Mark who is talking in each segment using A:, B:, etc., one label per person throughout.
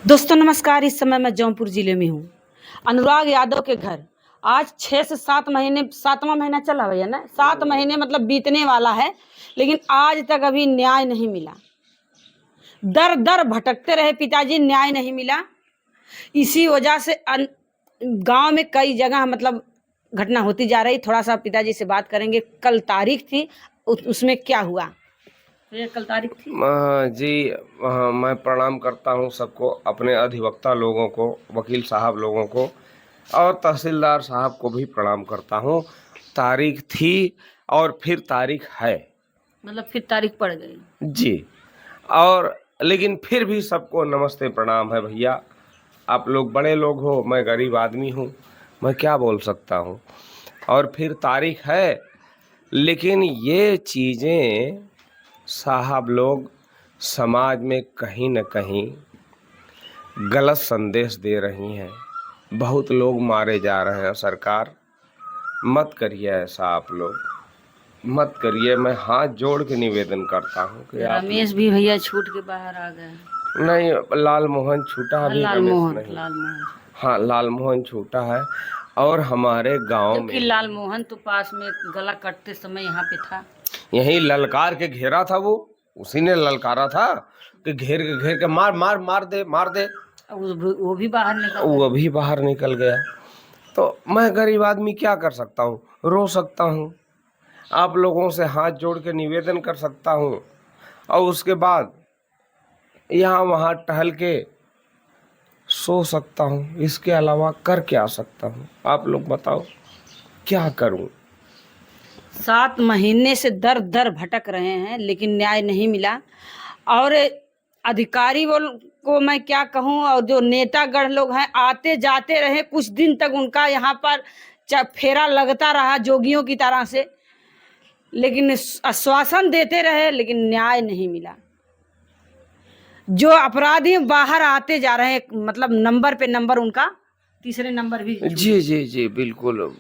A: दोस्तों नमस्कार। इस समय मैं जौनपुर जिले में हूँ। अनुराग यादव के घर आज 6 से 7 महीने, 7वां महीना चला भैया ना, 7 महीने मतलब बीतने वाला है, लेकिन आज तक अभी न्याय नहीं मिला। दर दर भटकते रहे पिताजी, न्याय नहीं मिला। इसी वजह से गांव में कई जगह मतलब घटना होती जा रही। थोड़ा सा पिताजी से बात करेंगे। कल तारीख थी, उसमें क्या हुआ भैया? कल तारीख थी
B: जी। मैं प्रणाम करता हूँ सबको, अपने अधिवक्ता लोगों को, वकील साहब लोगों को और तहसीलदार साहब को भी प्रणाम करता हूँ। तारीख थी और फिर तारीख है,
A: मतलब फिर तारीख पड़ गई
B: जी। और लेकिन फिर भी सबको नमस्ते प्रणाम है भैया। आप लोग बड़े लोग हो, मैं गरीब आदमी हूँ, मैं क्या बोल सकता हूँ। और फिर तारीख है, लेकिन ये चीज़ें साहब लोग समाज में कहीं न कहीं गलत संदेश दे रही हैं। बहुत लोग मारे जा रहे हैं। सरकार मत करिए ऐसा, आप लोग मत करिए। मैं हाथ जोड़ के निवेदन करता हूँ कि आप
A: रमेश भी भैया छूट के बाहर आ गए।
B: नहीं, लाल मोहन छूटा, अभी रमेश नहीं।
A: लाल मोहन।
B: हाँ, लाल मोहन छूटा है। और हमारे गांव
A: जबकि
B: में
A: लाल मोहन तो पास में गला कटते समय यहाँ पे था।
B: यही ललकार के घेरा था, वो उसी ने ललकारा था कि घेर के मार मार मार दे मार दे।
A: वो भी बाहर निकल
B: वो
A: गए।
B: अभी बाहर निकल गया। तो मैं गरीब आदमी क्या कर सकता हूँ? रो सकता हूँ, आप लोगों से हाथ जोड़ के निवेदन कर सकता हूँ, और उसके बाद यहाँ वहाँ टहल के सो सकता हूँ। इसके अलावा कर क्या सकता हूँ? आप लोग बताओ, क्या करूँ?
A: 7 महीने से दर दर भटक रहे हैं, लेकिन न्याय नहीं मिला। और अधिकारी वो को मैं क्या कहूँ, और जो नेतागढ़ लोग हैं आते जाते रहे। कुछ दिन तक उनका यहाँ पर फेरा लगता रहा जोगियों की तरह से, लेकिन आश्वासन देते रहे, लेकिन न्याय नहीं मिला। जो अपराधी बाहर आते जा रहे हैं, मतलब नंबर पे नंबर, उनका तीसरे नंबर भी
B: जी जी जी, बिल्कुल।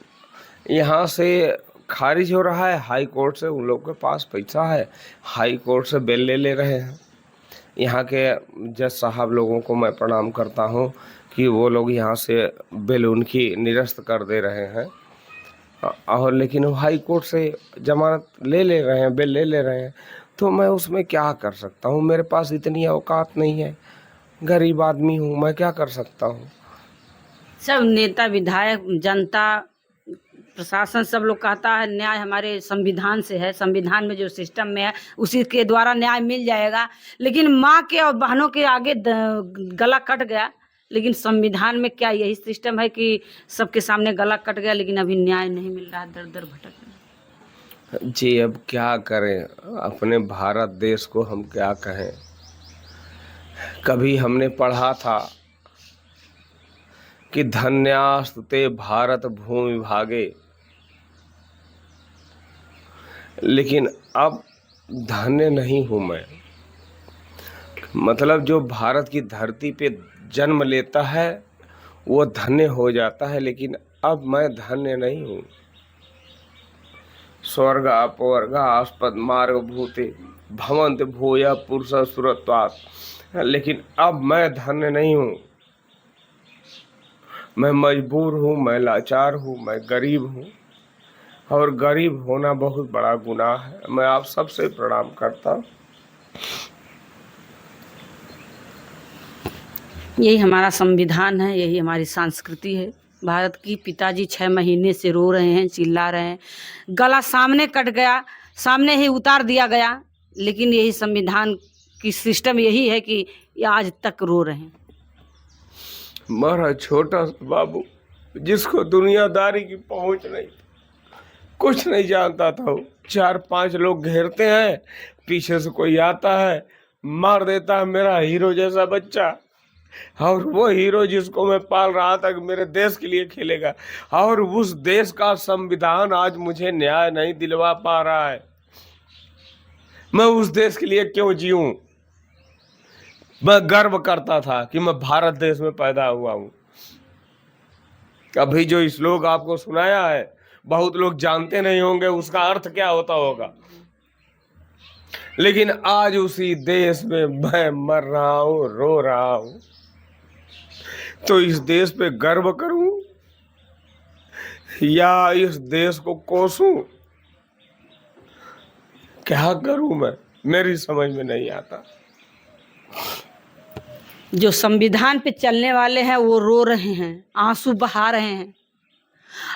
B: यहाँ से खारिज हो रहा है हाई कोर्ट से। उन लोग के पास पैसा है, हाई कोर्ट से बेल ले रहे हैं। यहाँ के जज साहब लोगों को मैं प्रणाम करता हूँ कि वो लोग यहाँ से बेल उनकी निरस्त कर दे रहे हैं। और लेकिन वो हाई कोर्ट से जमानत ले रहे हैं, बेल ले रहे हैं। तो मैं उसमें क्या कर सकता हूँ? मेरे पास इतनी औकात नहीं है, गरीब आदमी हूँ, मैं क्या कर सकता हूँ?
A: सब नेता विधायक जनता प्रशासन सब लोग कहता है न्याय हमारे संविधान से है, संविधान में जो सिस्टम में है उसी के द्वारा न्याय मिल जाएगा। लेकिन माँ के और बहनों के आगे गला कट गया। लेकिन संविधान में क्या यही सिस्टम है कि सबके सामने गला कट गया, लेकिन अभी न्याय नहीं मिल रहा, दर दर भटक रहे।
B: जी, अब क्या करें? अपने भारत देश को हम क्या कहें? कभी हमने पढ़ा था कि धन्यास्तुते भारत भूमि भागे, लेकिन अब धन्य नहीं हूँ मैं। मतलब जो भारत की धरती पे जन्म लेता है वो धन्य हो जाता है, लेकिन अब मैं धन्य नहीं हूँ। स्वर्ग अपवर्ग आस्पद मार्ग भूते भवंत भूय पुरुष सुरत्वात्, लेकिन अब मैं धन्य नहीं हूँ। मैं मजबूर हूँ, मैं लाचार हूँ, मैं गरीब हूँ, और गरीब होना बहुत बड़ा गुनाह है। मैं आप सबसे प्रणाम करता हूँ।
A: यही हमारा संविधान है, यही हमारी संस्कृति है भारत की। पिताजी 6 महीने से रो रहे हैं, चिल्ला रहे हैं, गला सामने कट गया, सामने ही उतार दिया गया, लेकिन यही संविधान की सिस्टम यही है कि आज तक रो रहे हैं।
B: हमारा छोटा सा बाबू, जिसको दुनियादारी की पहुंच नहीं, कुछ नहीं जानता था, वो 4-5 लोग घेरते हैं, पीछे से कोई आता है, मार देता है मेरा हीरो जैसा बच्चा। और वो हीरो जिसको मैं पाल रहा था कि मेरे देश के लिए खेलेगा, और उस देश का संविधान आज मुझे न्याय नहीं दिलवा पा रहा है। मैं उस देश के लिए क्यों जीऊं? मैं गर्व करता था कि मैं भारत देश में पैदा हुआ हूं। अभी जो श्लोक आपको सुनाया है, बहुत लोग जानते नहीं होंगे उसका अर्थ क्या होता होगा, लेकिन आज उसी देश में मैं मर रहा हूँ, रो रहा हूँ। तो इस देश पे गर्व करूं या इस देश को कोसूं? क्या करूं मैं, मेरी समझ में नहीं आता।
A: जो संविधान पे चलने वाले हैं वो रो रहे हैं, आंसू बहा रहे हैं,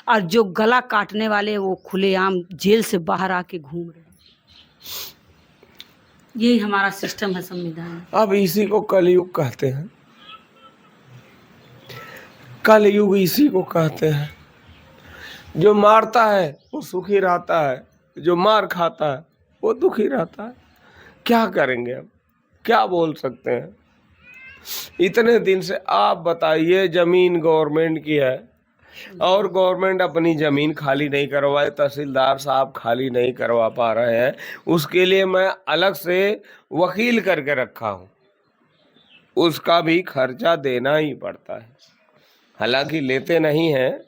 A: और जो गला काटने वाले हैं वो खुलेआम जेल से बाहर आके घूम रहे हैं। यही हमारा सिस्टम है संविधान।
B: अब इसी को कलयुग कहते हैं। कलयुग इसी को कहते हैं। जो मारता है वो सुखी रहता है, जो मार खाता है वो दुखी रहता है। क्या करेंगे अब, क्या बोल सकते हैं? इतने दिन से आप बताइए, जमीन गवर्नमेंट की है और गवर्नमेंट अपनी जमीन खाली नहीं करवाए, तहसीलदार साहब खाली नहीं करवा पा रहे हैं। उसके लिए मैं अलग से वकील करके रखा हूँ, उसका भी खर्चा देना ही पड़ता है। हालांकि लेते नहीं हैं,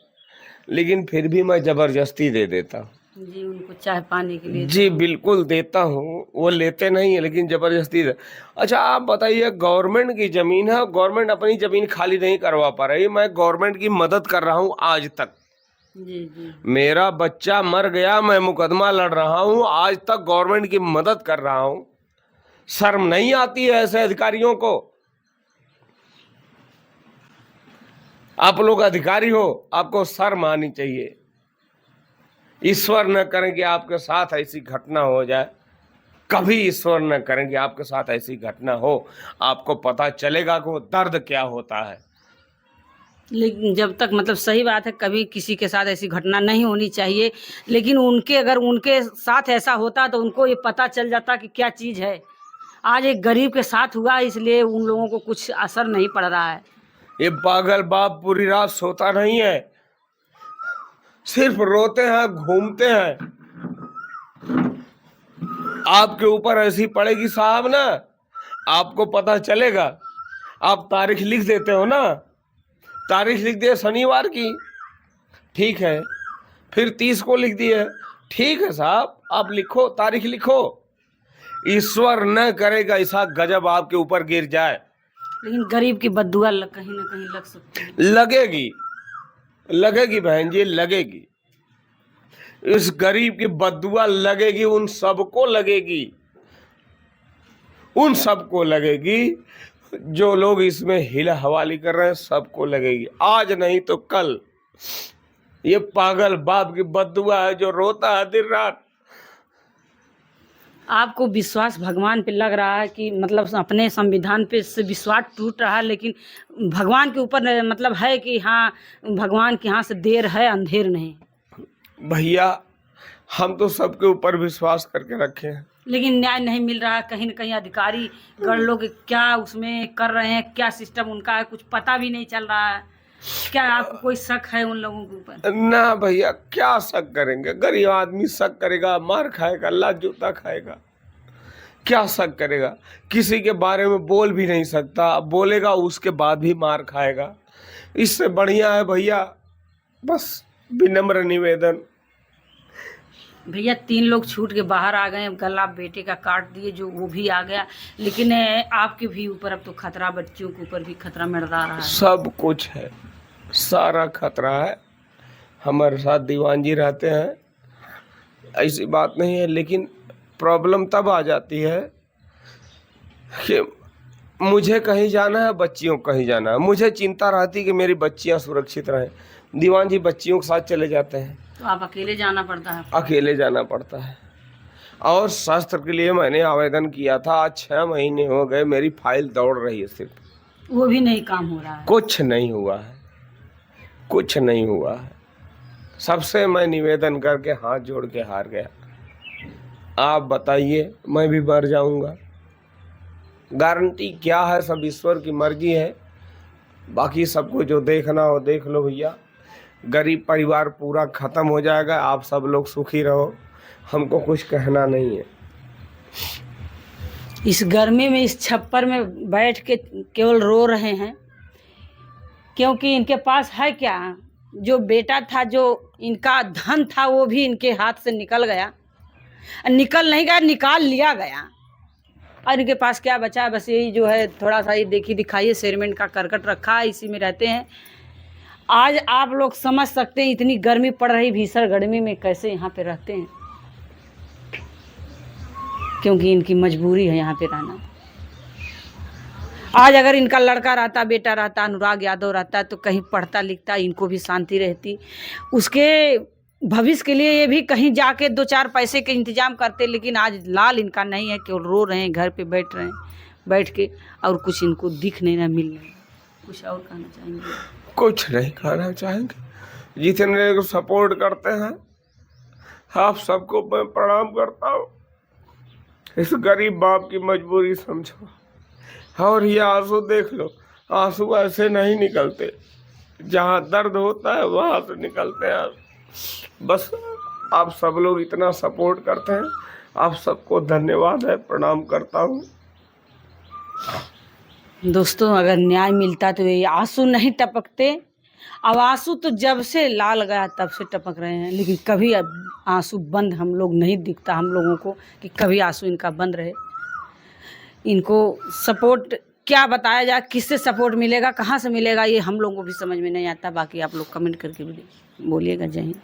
B: लेकिन फिर भी मैं जबरदस्ती दे देता हूँ
A: जी, उनको चाय पानी के लिए।
B: जी बिल्कुल देता हूँ, वो लेते नहीं है लेकिन जबरदस्ती दे। अच्छा आप बताइए, गवर्नमेंट की जमीन है, गवर्नमेंट अपनी जमीन खाली नहीं करवा पा रही, मैं गवर्नमेंट की मदद कर रहा हूँ आज तक।
A: जी जी।
B: मेरा बच्चा मर गया, मैं मुकदमा लड़ रहा हूँ, आज तक गवर्नमेंट की मदद कर रहा हूँ। शर्म नहीं आती है ऐसे अधिकारियों को? आप लोग अधिकारी हो, आपको शर्म आनी चाहिए। ईश्वर न करें कि आपके साथ ऐसी घटना हो जाए, कभी ईश्वर न करें कि आपके साथ ऐसी घटना हो। आपको पता चलेगा कि वो दर्द क्या होता है।
A: लेकिन जब तक मतलब सही बात है, कभी किसी के साथ ऐसी घटना नहीं होनी चाहिए, लेकिन अगर उनके साथ ऐसा होता तो उनको ये पता चल जाता कि क्या चीज़ है। आज एक गरीब के साथ हुआ, इसलिए उन लोगों को कुछ असर नहीं पड़ रहा है।
B: ये पागल बाप पूरी रात सोता नहीं है, सिर्फ रोते हैं, घूमते हैं। आपके ऊपर ऐसी पड़ेगी साहब ना, आपको पता चलेगा। आप तारीख लिख देते हो ना, तारीख लिख दिए शनिवार की, ठीक है, फिर 30 को लिख दिए, ठीक है साहब, आप लिखो, तारीख लिखो। ईश्वर न करेगा ऐसा गजब आपके ऊपर गिर जाए।
A: लेकिन गरीब की बद्दुआ कहीं ना कहीं लग सकती है।
B: लगेगी, लगेगी बहन जी, लगेगी। इस गरीब की बद्दुआ लगेगी, उन सबको लगेगी, उन सबको लगेगी जो लोग इसमें हिला हवाली कर रहे हैं, सबको लगेगी। आज नहीं तो कल। ये पागल बाप की बद्दुआ है जो रोता है दिन रात।
A: आपको विश्वास भगवान पे लग रहा है कि मतलब अपने संविधान पे से विश्वास टूट रहा है, लेकिन भगवान के ऊपर मतलब है कि हाँ, भगवान के यहाँ से देर है अंधेर नहीं।
B: भैया हम तो सबके ऊपर विश्वास करके रखे हैं,
A: लेकिन न्याय नहीं मिल रहा है। कहीं न कहीं अधिकारी गण लोग क्या उसमें कर रहे हैं, क्या सिस्टम उनका है, कुछ पता भी नहीं चल रहा है। क्या आपको कोई शक है उन लोगों के ऊपर?
B: ना भैया, क्या शक करेंगे? गरीब आदमी शक करेगा, मार खाएगा, लात जूता खाएगा, क्या शक करेगा? किसी के बारे में बोल भी नहीं सकता, बोलेगा उसके बाद भी मार खाएगा। इससे बढ़िया है भैया, बस विनम्र निवेदन।
A: भैया 3 लोग छूट के बाहर आ गए, गला बेटे का काट दिए, जो वो भी आ गया, लेकिन आपके भी ऊपर अब तो खतरा, बच्चियों के ऊपर भी खतरा मंडरा रहा है।
B: सब कुछ है, सारा खतरा है। हमारे साथ दीवान जी रहते हैं, ऐसी बात नहीं है, लेकिन प्रॉब्लम तब आ जाती है कि मुझे कहीं जाना है, बच्चियों को कहीं जाना है। मुझे चिंता रहती कि मेरी बच्चियां सुरक्षित रहें। दीवान जी बच्चियों के साथ चले जाते हैं,
A: तो आप अकेले जाना पड़ता है।
B: अकेले जाना पड़ता है। और शस्त्र के लिए मैंने आवेदन किया था, आज 6 महीने हो गए, मेरी फाइल दौड़ रही है, सिर्फ
A: वो भी नहीं काम हो रहा है।
B: कुछ नहीं हुआ है, कुछ नहीं हुआ है। सबसे मैं निवेदन करके हाथ जोड़ के हार गया। आप बताइए, मैं भी मर जाऊंगा, गारंटी क्या है? सब ईश्वर की मर्जी है। बाकी सबको जो देखना हो देख लो भैया। गरीब परिवार पूरा खत्म हो जाएगा, आप सब लोग सुखी रहो, हमको कुछ कहना नहीं है।
A: इस गर्मी में इस छप्पर में बैठ के केवल रो रहे हैं, क्योंकि इनके पास है क्या? जो बेटा था, जो इनका धन था, वो भी इनके हाथ से निकल गया। निकल नहीं गया, निकाल लिया गया। और इनके पास क्या बचा है, बस यही जो है थोड़ा सा ये देखिए दिखाइए सीमेंट का करकट रखा है, इसी में रहते हैं। आज आप लोग समझ सकते हैं इतनी गर्मी पड़ रही, भीषण गर्मी में कैसे यहाँ पे रहते हैं, क्योंकि इनकी मजबूरी है यहाँ पे रहना। आज अगर इनका लड़का रहता, बेटा रहता, अनुराग यादव रहता, तो कहीं पढ़ता लिखता, इनको भी शांति रहती, उसके भविष्य के लिए ये भी कहीं जाके 2-4 पैसे के इंतजाम करते। लेकिन आज लाल इनका नहीं है, केवल रो रहे हैं, घर पे बैठ रहे हैं, बैठ के, और कुछ इनको दिख नहीं, ना मिल रहा। कुछ और कहना चाहेंगे?
B: कुछ नहीं कहना चाहेंगे। जितने को सपोर्ट करते हैं आप सबको मैं प्रणाम करता हूँ। इस गरीब बाप की मजबूरी समझो। और ये आंसू देख लो, आंसू ऐसे नहीं निकलते, जहाँ दर्द होता है वहाँ से निकलते हैं। बस आप सब लोग इतना सपोर्ट करते हैं, आप सबको धन्यवाद है, प्रणाम करता हूँ।
A: दोस्तों, अगर न्याय मिलता तो ये आंसू नहीं टपकते। अब आंसू तो जब से लाल गया तब से टपक रहे हैं, लेकिन कभी अब आंसू बंद हम लोग नहीं दिखता हम लोगों को कि कभी आंसू इनका बंद रहे। इनको सपोर्ट क्या बताया जाए, किससे सपोर्ट मिलेगा, कहाँ से मिलेगा, ये हम लोगों को भी समझ में नहीं आता। बाकी आप लोग कमेंट करके भी बोलिएगा। जय हिंद।